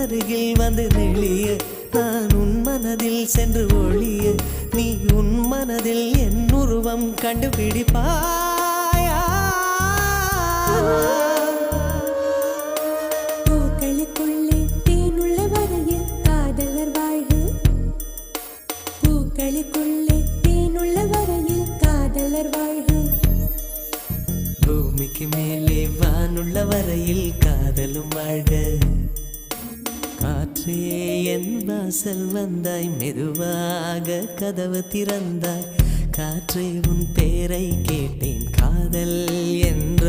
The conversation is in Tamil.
அருகில் வந்து நெளிய நான் உன் மனதில் சென்று ஒளிய நீ உன் மனதில் என் உருவம் கண்டுபிடிப்பாயா பூக்களுக்குள்ளே தேனுள்ள வரையில் காதலர் வாழ்வு பூக்களுக்குள்ளே தேனுள்ள வரையில் காதலர் வாழ்வு பூமிக்கு மேலே வானுள்ள வரையில் காதலும் வாழ்க காற்றே என் வாசல் வந்தாய் மெதுவாக கதவு திறந்தாய் காற்றே உன் பேரை கேட்டேன் காதல் என்ற